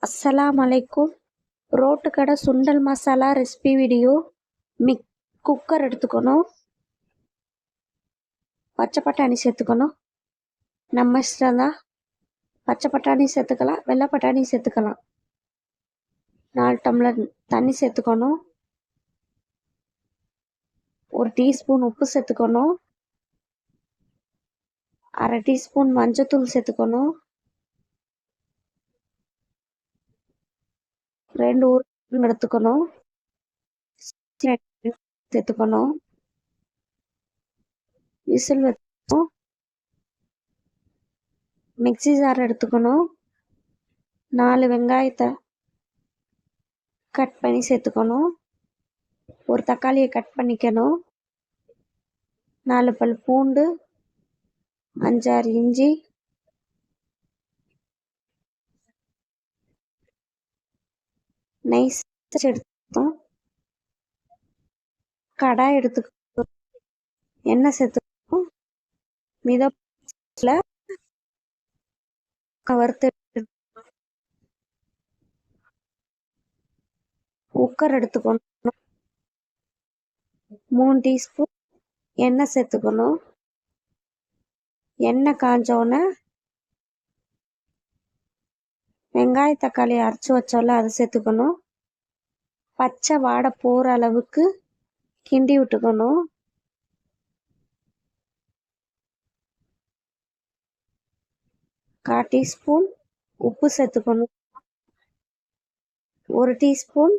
அஸ்ஸலாமு அலைக்கும். ரோட்டு கடை சுண்டல் மசாலா ரெசிபி வீடியோ. குக்கர் எடுத்துக்கணும், பச்சை பட்டாணி சேர்த்துக்கணும். நம்ம இஷ்டம் தான், பச்சை பட்டாணி சேர்த்துக்கலாம், வெள்ளை பட்டாணி சேர்த்துக்கலாம். 4 டம்ளர் தண்ணி சேர்த்துக்கணும். 1 டீஸ்பூன் உப்பு சேர்த்துக்கணும். அரை டீஸ்பூன் மஞ்சத்தூள் சேர்த்துக்கணும். 2 உருளைக்கிழங்கு எடுத்துக்கணும், சேர்த்துக்கணும். விசில் வச்சுக்கணும். மிக்ஸி ஜார் எடுத்துக்கணும். 4 வெங்காயத்தை கட் பண்ணி சேர்த்துக்கணும். 1 தக்காளியை கட் பண்ணிக்கணும். 4 பல் பூண்டு, 5 6 இஞ்சி, நைஸ் எடுத்துக்கணும். கடாய் எடுத்துக்கணும், எண்ணெய் சேர்த்துக்கணும். மிதப்பில் வறுத்து குக்கர் எடுத்துக்கணும். 3 டீஸ்பூன் எண்ணெய் சேர்த்துக்கணும். எண்ணெய் காஞ்சோன்னே வெங்காய தக்காளி அரைச்சி வச்சோம்ல அதை சேர்த்துக்கணும். பச்சை வாடை போகிற அளவுக்கு கிண்டி விட்டுக்கணும். கால் டீஸ்பூன் உப்பு சேர்த்துக்கணும். 1 டீஸ்பூன்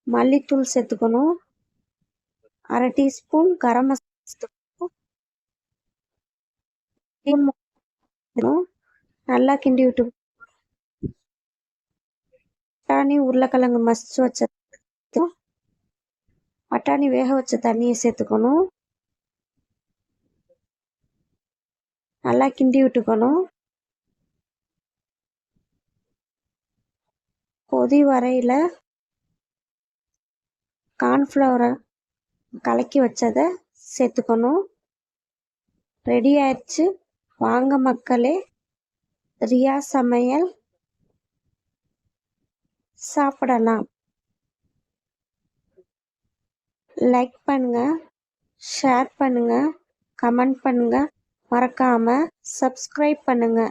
மல்லித்தூள் சேர்த்துக்கணும். அரை டீஸ்பூன் கரம் மசாலா சேர்த்துக்கணும். நல்லா கிண்டி விட்டு பட்டாணி உருளைக்கிழங்கு மசிச்சு வச்ச பட்டாணி வேக வச்ச தண்ணியை சேர்த்துக்கணும். நல்லா கிண்டி விட்டுக்கணும். கொதி வரையில் கார்ன்ஃப்ளவரை கலக்கி வச்சதை சேர்த்துக்கணும். ரெடி ஆயிடுச்சு. வாங்க மக்களே, ரியா சமையல் சாப்பிடலாம். லைக் பண்ணுங்க, ஷேர் பண்ணுங்க, கமெண்ட் பண்ணுங்க, மறக்காம சப்ஸ்கிரைப் பண்ணுங்க.